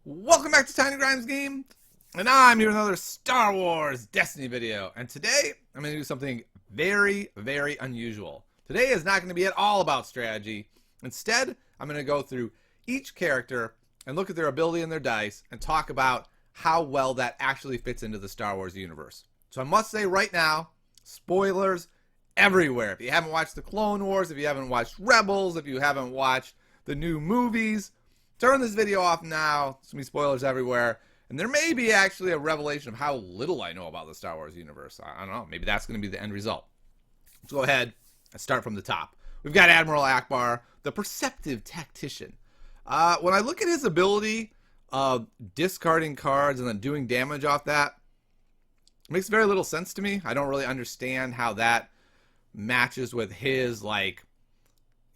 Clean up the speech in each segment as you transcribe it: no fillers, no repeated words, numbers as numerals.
Welcome back to Tiny Grimes Game, and I'm here with another Star Wars Destiny video. And today, I'm going to do something very, very unusual. Today is not going to be at all about strategy. Instead, I'm going to go through each character and look at their ability and their dice and talk about how well that actually fits into the Star Wars universe. So I must say right now, spoilers everywhere. If you haven't watched the Clone Wars, if you haven't watched Rebels, if you haven't watched the new movies, turn this video off now. There's going to be spoilers everywhere. And there may be actually a revelation of how little I know about the Star Wars universe. I don't know. Maybe that's going to be the end result. Let's go ahead and start from the top. We've got Admiral Ackbar, the perceptive tactician. When I look at his ability of discarding cards and then doing damage off that, it makes very little sense to me. I don't really understand how that matches with his, like,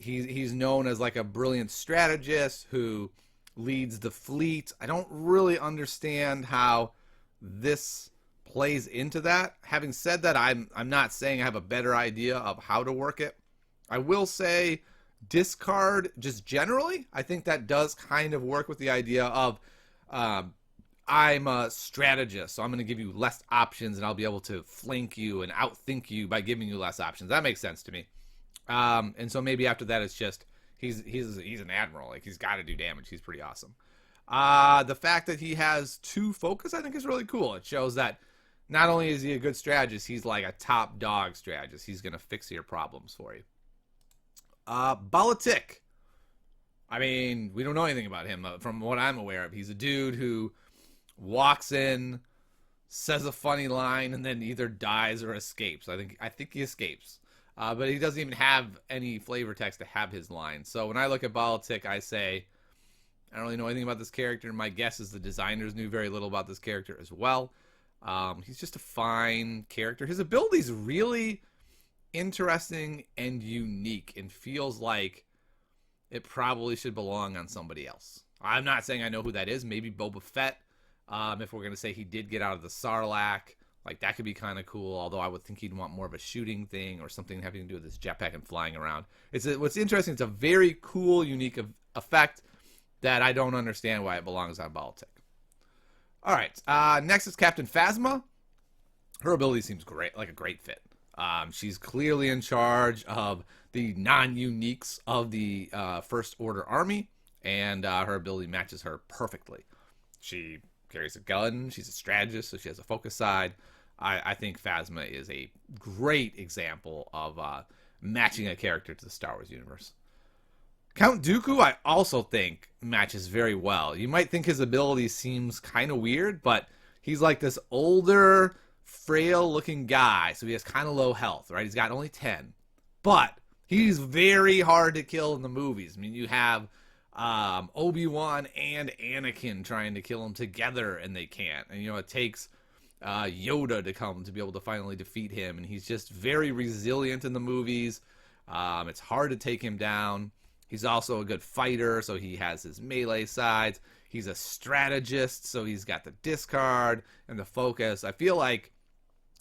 he's known as like a brilliant strategist who leads the fleet. I don't really understand how this plays into that. Having said that, I'm not saying I have a better idea of how to work it. I will say discard just generally. I think that does kind of work with the idea of I'm a strategist, so I'm going to give you less options and I'll be able to flank you and outthink you by giving you less options. That makes sense to me. And so maybe after that, it's just he's an admiral. Like, he's got to do damage. He's pretty awesome. The fact that he has 2 focus, I think, is really cool. It shows that not only is he a good strategist, he's like a top dog strategist. He's gonna fix your problems for you. Politic. I mean, we don't know anything about him from what I'm aware of. He's a dude who walks in, says a funny line, and then either dies or escapes. I think he escapes. But he doesn't even have any flavor text to have his line. So when I look at Politic, I say, I don't really know anything about this character. My guess is the designers knew very little about this character as well. He's just a fine character. His ability is really interesting and unique and feels like it probably should belong on somebody else. I'm not saying I know who that is. Maybe Boba Fett, if we're going to say he did get out of the Sarlacc. Like, that could be kind of cool, although I would think he'd want more of a shooting thing or something having to do with his jetpack and flying around. What's interesting, it's a very cool, unique effect that I don't understand why it belongs on Politic. All right, next is Captain Phasma. Her ability seems great, like a great fit. She's clearly in charge of the non-uniques of the First Order Army, and her ability matches her perfectly. She carries a gun. She's a strategist, so she has a focus side. I think Phasma is a great example of matching a character to the Star Wars universe. Count Dooku, I also think, matches very well. You might think his ability seems kind of weird, but he's like this older, frail-looking guy, so he has kind of low health, right? He's got only 10. But he's very hard to kill in the movies. I mean, you have Obi-Wan and Anakin trying to kill him together, and they can't. And, it takes Yoda to come to be able to finally defeat him, and he's just very resilient in the movies. It's hard to take him down. He's also a good fighter, so he has his melee sides. He's a strategist, so he's got the discard and the focus. I feel like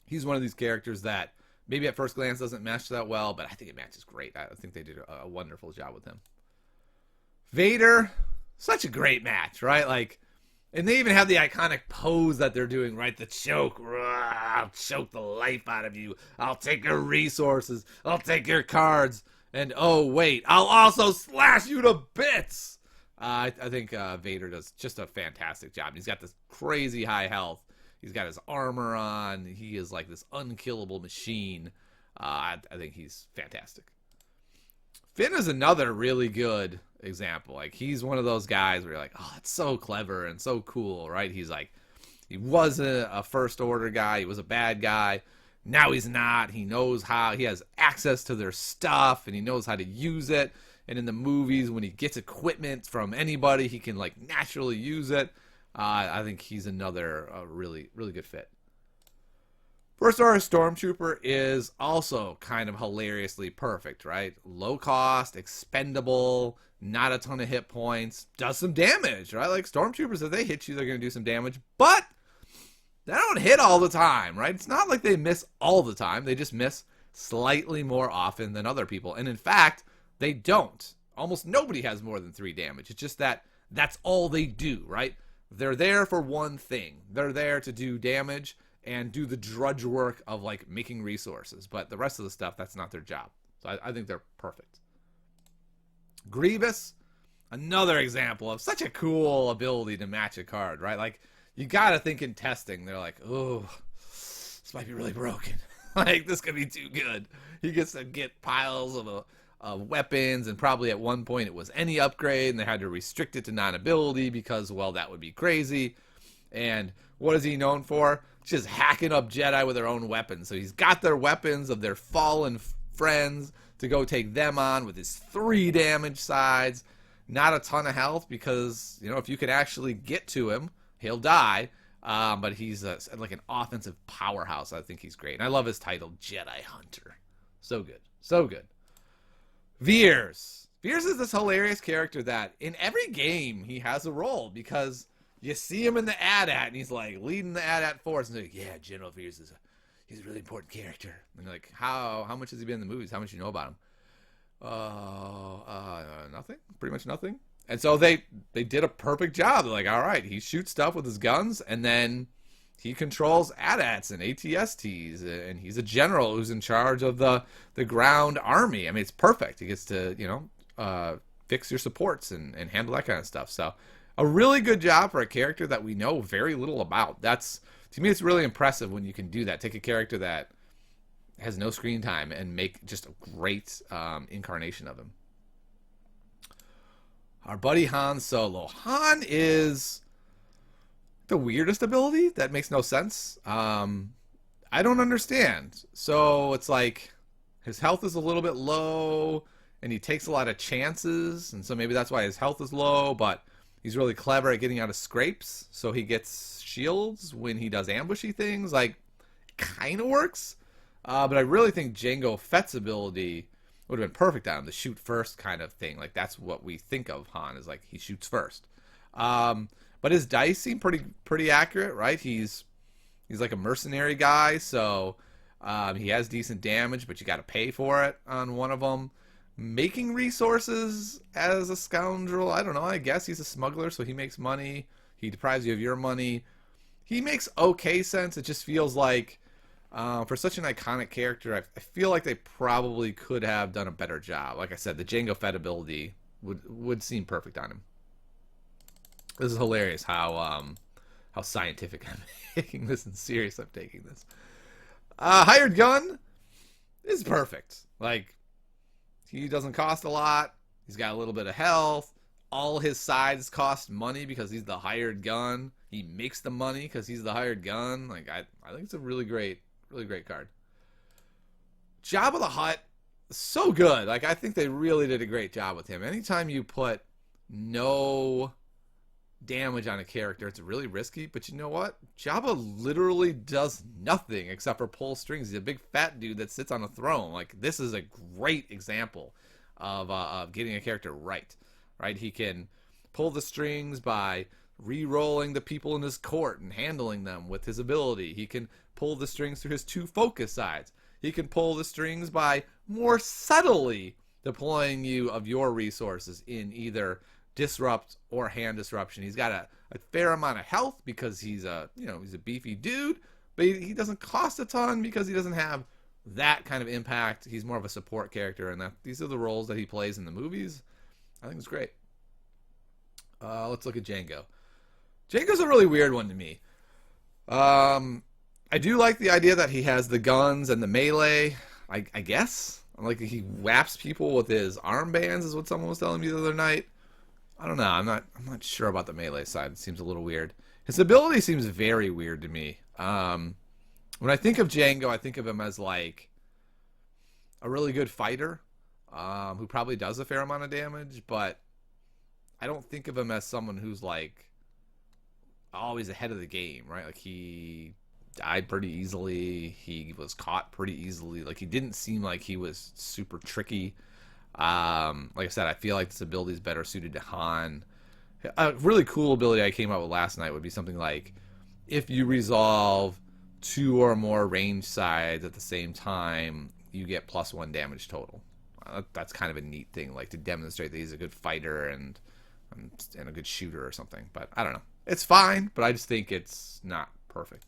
he's one of these characters that maybe at first glance doesn't match that well, but I think it matches great. I think they did a wonderful job with him. Vader, such a great match, right? Like, and they even have the iconic pose that they're doing, right? The choke. I'll choke the life out of you. I'll take your resources. I'll take your cards. And, oh, wait, I'll also slash you to bits. I think Vader does just a fantastic job. He's got this crazy high health. He's got his armor on. He is like this unkillable machine. I think he's fantastic. Finn is another really good example. Like, he's one of those guys where you're like, oh, that's so clever and so cool, right? He's like, he was a First Order guy. He was a bad guy. Now he's not. He knows how. He has access to their stuff, and he knows how to use it. And in the movies, when he gets equipment from anybody, he can, like, naturally use it. I think he's another really, really good fit. First Order Stormtrooper is also kind of hilariously perfect, right? Low cost, expendable, not a ton of hit points, does some damage, right? Like, Stormtroopers, if they hit you, they're going to do some damage, but they don't hit all the time, right? It's not like they miss all the time. They just miss slightly more often than other people. And in fact, they don't. Almost nobody has more than 3 damage. It's just that that's all they do, right? they're there for one thing. They're there to do damage and do the drudge work of like making resources. But the rest of the stuff, that's not their job. So I think they're perfect. Grievous, another example of such a cool ability to match a card, right? Like, you gotta think in testing, they're like, oh, this might be really broken. Like, this could be too good. He gets to get piles of weapons, and probably at one point it was any upgrade, and they had to restrict it to non-ability because, well, that would be crazy. And what is he known for? Just hacking up Jedi with their own weapons. So he's got their weapons of their fallen friends to go take them on with his 3 damage sides. Not a ton of health because, you know, if you can actually get to him, he'll die. But he's like an offensive powerhouse. I think he's great. And I love his title, Jedi Hunter. So good. So good. Veers. Veers is this hilarious character that in every game he has a role because you see him in the AT-AT and he's like leading the AT-AT force and like, yeah, General Veers he's a really important character. And you're like, how much has he been in the movies? How much do you know about him? Nothing. Pretty much nothing. And so they did a perfect job. They're like, all right, he shoots stuff with his guns, and then he controls AT-ATs and ATSTs, and he's a general who's in charge of the ground army. I mean, it's perfect. He gets to, you know, fix your supports and handle that kind of stuff. So a really good job for a character that we know very little about. That's, to me, it's really impressive when you can do that. Take a character that has no screen time and make just a great incarnation of him. Our buddy Han Solo. Han is the weirdest ability that makes no sense. I don't understand. So it's like his health is a little bit low and he takes a lot of chances, and so maybe that's why his health is low, but he's really clever at getting out of scrapes, so he gets shields when he does ambushy things. Like, kind of works. But I really think Jango Fett's ability would have been perfect on him, the shoot first kind of thing. Like, that's what we think of Han, is like he shoots first. But his dice seem pretty accurate, right? He's like a mercenary guy, so he has decent damage, but you got to pay for it on one of them. Making resources as a scoundrel, I don't know. I guess he's a smuggler, so he makes money. He deprives you of your money. He makes okay sense. It just feels like, for such an iconic character, I feel like they probably could have done a better job. Like I said, the Jango Fett ability would seem perfect on him. This is hilarious how scientific I'm taking this and serious I'm taking this. Hired gun is perfect. Like, he doesn't cost a lot. He's got a little bit of health. All his sides cost money because he's the hired gun. He makes the money because he's the hired gun. Like, I think it's a really great card. Jabba the Hutt, so good. Like, I think they really did a great job with him. Anytime you put no damage on a character, it's really risky, but you know what? Jabba literally does nothing except for pull strings. He's a big fat dude that sits on a throne. Like, this is a great example of getting a character right? He can pull the strings by re-rolling the people in his court and handling them with his ability. He can pull the strings through his 2 focus sides. He can pull the strings by more subtly deploying you of your resources in either disrupt or hand disruption. He's got a fair amount of health because he's a beefy dude, but he doesn't cost a ton because he doesn't have that kind of impact. He's more of a support character, and these are the roles that he plays in the movies. I think it's great. Let's look at Jango. Jango's a really weird one to me. I do like the idea that he has the guns and the melee, I guess. Like, he whaps people with his armbands is what someone was telling me the other night. I don't know. I'm not sure about the melee side. It seems a little weird. His ability seems very weird to me. When I think of Jango, I think of him as like a really good fighter who probably does a fair amount of damage, but I don't think of him as someone who's like always ahead of the game, right? Like, he died pretty easily. He was caught pretty easily. Like, he didn't seem like he was super tricky. Like I said, I feel like this ability is better suited to Han. A really cool ability I came up with last night would be something like, if you resolve 2 or more range sides at the same time, you get +1 damage total. That's kind of a neat thing, like to demonstrate that he's a good fighter and a good shooter or something. But I don't know. It's fine, but I just think it's not perfect.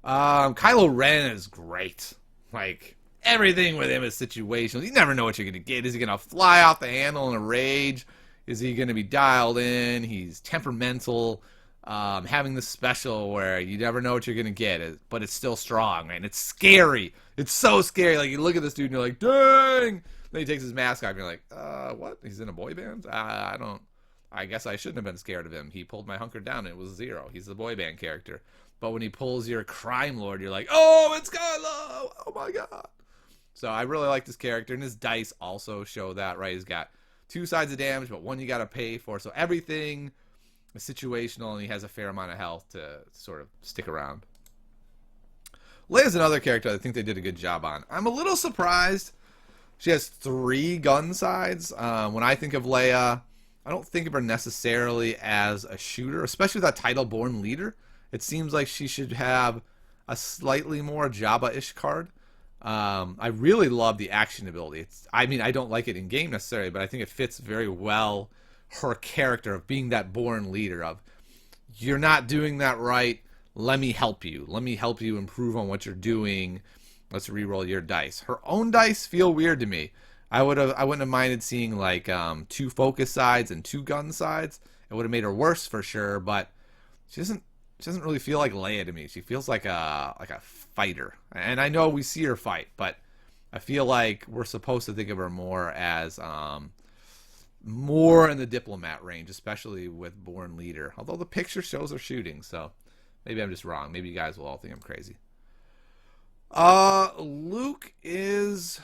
Kylo Ren is great. Like, everything with him is situational. You never know what you're going to get. Is he going to fly off the handle in a rage? Is he going to be dialed in? He's temperamental. Having this special where you never know what you're going to get, but it's still strong, and it's scary. It's so scary. Like, you look at this dude and you're like, dang! Then he takes his mask off and you're like, what? He's in a boy band? I guess I shouldn't have been scared of him. He pulled my hunker down and it was Zero. He's the boy band character. But when he pulls your crime lord, you're like, oh, it's Kylo! Oh my god! So I really like this character, and his dice also show that, right? He's got 2 sides of damage, but one you gotta pay for. So everything is situational, and he has a fair amount of health to sort of stick around. Leia's another character I think they did a good job on. I'm a little surprised she has 3 gun sides. When I think of Leia, I don't think of her necessarily as a shooter, especially with that title-born leader. It seems like she should have a slightly more Jabba-ish card. I really love the action ability. I don't like it in game necessarily, but I think it fits very well her character of being that born leader of, you're not doing that right, let me help you. Let me help you improve on what you're doing. Let's re-roll your dice. Her own dice feel weird to me. I wouldn't have minded seeing like 2 focus sides and 2 gun sides. It would have made her worse for sure, but she doesn't really feel like Leia to me. She feels like a fighter. And I know we see her fight, but I feel like we're supposed to think of her more as more in the diplomat range, especially with Born Leader. Although the picture shows her shooting, so maybe I'm just wrong. Maybe you guys will all think I'm crazy. Luke is...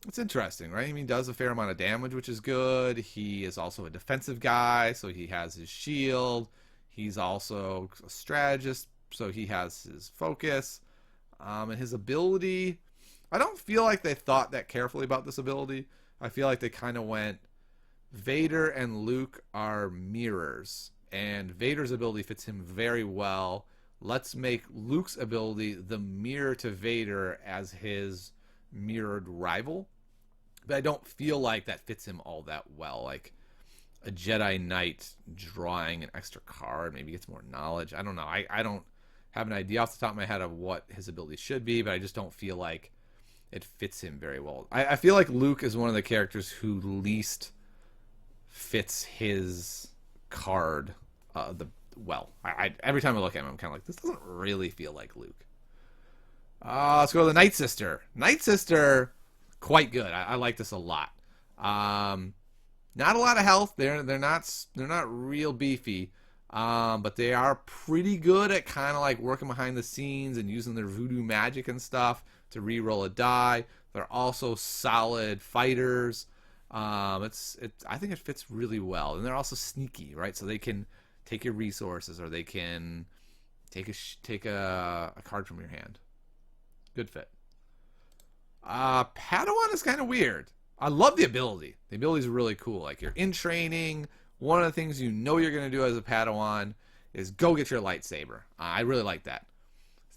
It's interesting, right? I mean, he does a fair amount of damage, which is good. He is also a defensive guy, so he has his shield. He's also a strategist, so he has his focus. And his ability... I don't feel like they thought that carefully about this ability. I feel like they kind of went... Vader and Luke are mirrors, and Vader's ability fits him very well. Let's make Luke's ability the mirror to Vader as his mirrored rival. But I don't feel like that fits him all that well. Like a Jedi Knight drawing an extra card, maybe gets more knowledge. I don't know. I don't have an idea off the top of my head of what his ability should be, but I just don't feel like it fits him very well. I feel like Luke is one of the characters who least fits his card every time I look at him, I'm kind of like, this doesn't really feel like Luke. Let's go to the Nightsister. Nightsister, quite good. I like this a lot. Not a lot of health. They're not real beefy, but they are pretty good at kind of like working behind the scenes and using their voodoo magic and stuff to re-roll a die. They're also solid fighters. I think it fits really well, and they're also sneaky, right? So they can take your resources, or they can take a card from your hand. Good fit. Padawan is kind of weird. I love the ability. The ability is really cool. Like, you're in training. One of the things you know you're going to do as a Padawan is go get your lightsaber. I really like that.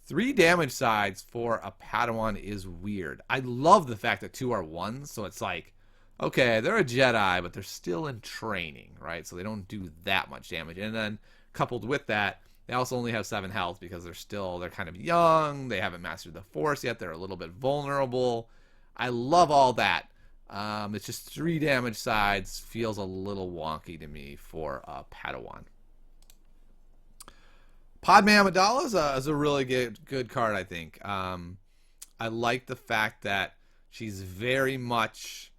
3 damage sides for a Padawan is weird. I love the fact that 2 are 1s, so it's like, okay, they're a Jedi, but they're still in training, right? So they don't do that much damage. And then coupled with that, they also only have 7 health because they're kind of young. They haven't mastered the Force yet. They're a little bit vulnerable. I love all that. It's just 3 damage sides feels a little wonky to me for a Padawan. Padme Amidala is a really good card, I think. I like the fact that she's very much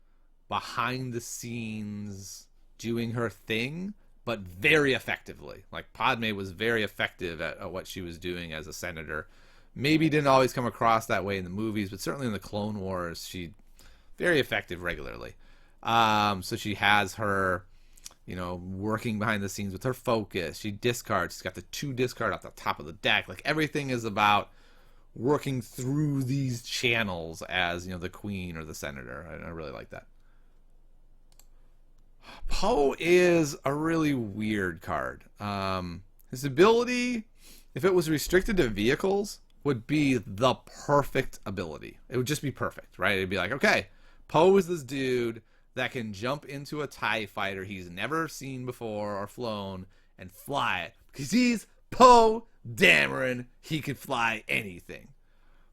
behind the scenes doing her thing, but very effectively. Like, Padme was very effective at what she was doing as a senator. Maybe didn't always come across that way in the movies, but certainly in the Clone Wars, she very effective regularly. So she has her, working behind the scenes with her focus. She discards. She's got the 2 discard off the top of the deck. Like, everything is about working through these channels as, the queen or the senator. I really like that. Poe is a really weird card. His ability, if it was restricted to vehicles, would be the perfect ability. It would just be perfect, right? It'd be like, okay, Poe is this dude that can jump into a TIE fighter he's never seen before or flown and fly it. Because he's Poe Dameron. He can fly anything.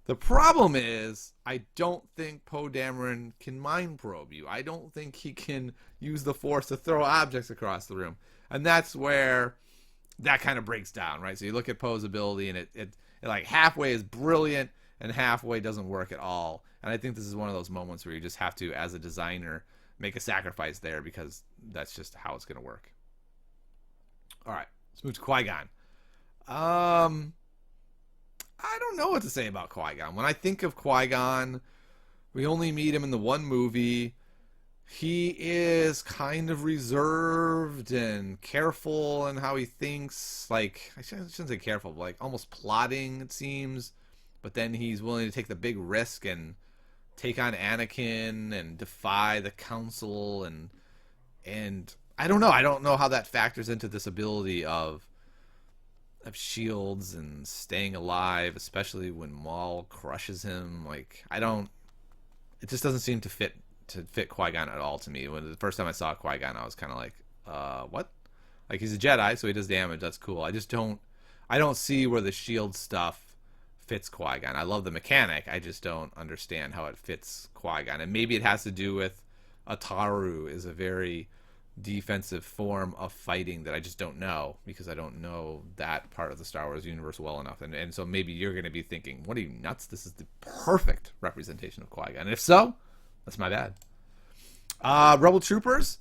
The problem is, I don't think Poe Dameron can mind probe you. I don't think he can use the Force to throw objects across the room. And that's where that kind of breaks down, right? So you look at Poe's ability, and it like halfway is brilliant, and halfway doesn't work at all. And I think this is one of those moments where you just have to, as a designer, make a sacrifice there, because that's just how it's going to work. All right, let's move to Qui-Gon. I don't know what to say about Qui-Gon. When I think of Qui-Gon, we only meet him in the one movie. He is kind of reserved and careful in how he thinks. Like, I shouldn't say careful, but like almost plotting, it seems. But then he's willing to take the big risk and take on Anakin and defy the Council. And I don't know. I don't know how that factors into this ability of shields and staying alive, especially when Maul crushes him. Like, it just doesn't seem to fit Qui-Gon at all to me. When the first time I saw Qui-Gon, I was kind of like, what? Like, he's a Jedi, so he does damage. That's cool. I don't see where the shield stuff fits Qui-Gon. I love the mechanic. I just don't understand how it fits Qui-Gon. And maybe it has to do with Ataru is a very defensive form of fighting that I just don't know, because I don't know that part of the Star Wars universe well enough. And so maybe you're going to be thinking, what are you, nuts? This is the perfect representation of Qui-Gon. And if so, that's my bad. Rebel Troopers,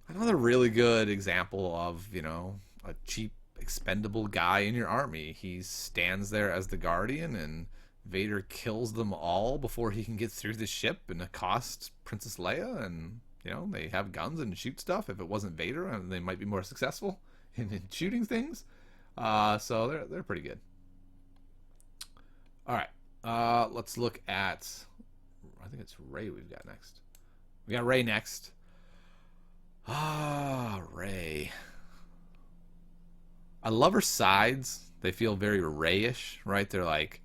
another really good example of, a cheap, expendable guy in your army. He stands there as the Guardian, and Vader kills them all before he can get through the ship and accost Princess Leia, and they have guns and shoot stuff. If it wasn't Vader, they might be more successful in shooting things. So they're pretty good. All right, let's look at, I think it's Rey we've got next. We got Rey next. Rey. I love her sides. They feel very Rey-ish, right? They're like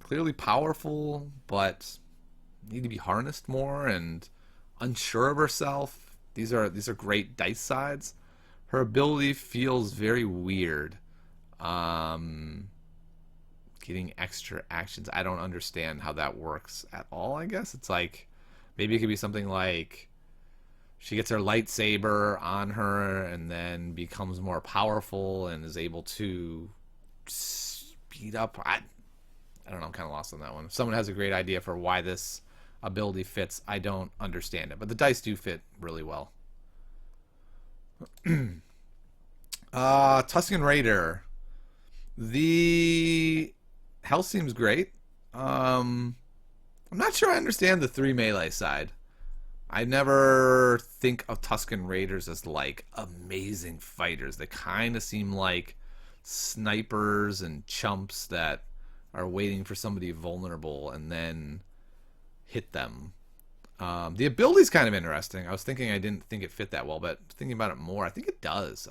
clearly powerful, but need to be harnessed more and unsure of herself. These are great dice sides. Her ability feels very weird. Getting extra actions. I don't understand how that works at all, I guess. It's like, maybe it could be something like she gets her lightsaber on her and then becomes more powerful and is able to speed up. I don't know. I'm kind of lost on that one. If someone has a great idea for why this ability fits, I don't understand it. But the dice do fit really well. Tusken Raider. The health seems great. I'm not sure I understand the 3 melee side. I never think of Tusken Raiders as like amazing fighters. They kind of seem like snipers and chumps that are waiting for somebody vulnerable and then hit them. The ability's kind of interesting. I was thinking I didn't think it fit that well, but thinking about it more, I think it does.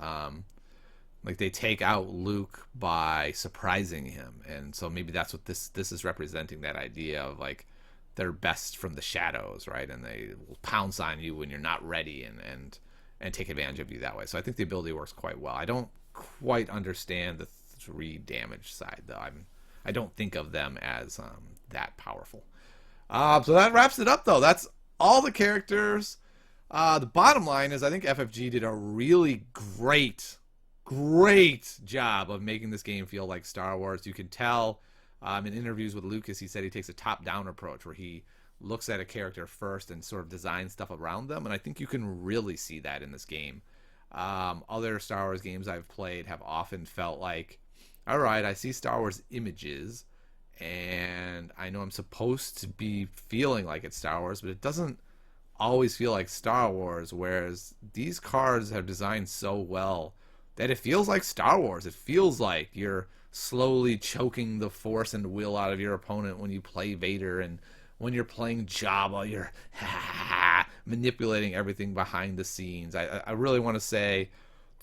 Like, they take out Luke by surprising him, and so maybe that's what this is representing, that idea of like they're best from the shadows, right? And they will pounce on you when you're not ready and take advantage of you that way. So I think the ability works quite well. I don't quite understand the 3 damage side, though. I don't think of them as that powerful. So that wraps it up, though. That's all the characters. The bottom line is I think FFG did a really great job of making this game feel like Star Wars. You can tell in interviews with Lucas, he said he takes a top-down approach where he looks at a character first and sort of designs stuff around them, and I think you can really see that in this game. Other Star Wars games I've played have often felt like, all right, I see Star Wars images, and I know I'm supposed to be feeling like it's Star Wars, but it doesn't always feel like Star Wars, whereas these cards have designed so well that it feels like Star Wars. It feels like you're slowly choking the Force and will out of your opponent when you play Vader, and when you're playing Jabba, you're manipulating everything behind the scenes. I really want to say,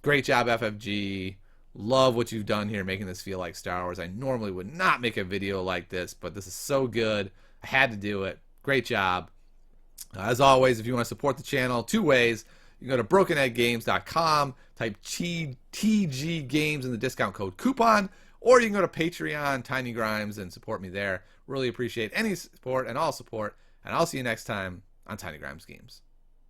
great job, FFG. Love what you've done here, making this feel like Star Wars. I normally would not make a video like this, but this is so good. I had to do it. Great job. As always, if you want to support the channel, 2 ways. You can go to brokenegggames.com, type TG Games in the discount code coupon, or you can go to Patreon, Tiny Grimes, and support me there. Really appreciate any support and all support, and I'll see you next time on Tiny Grimes Games.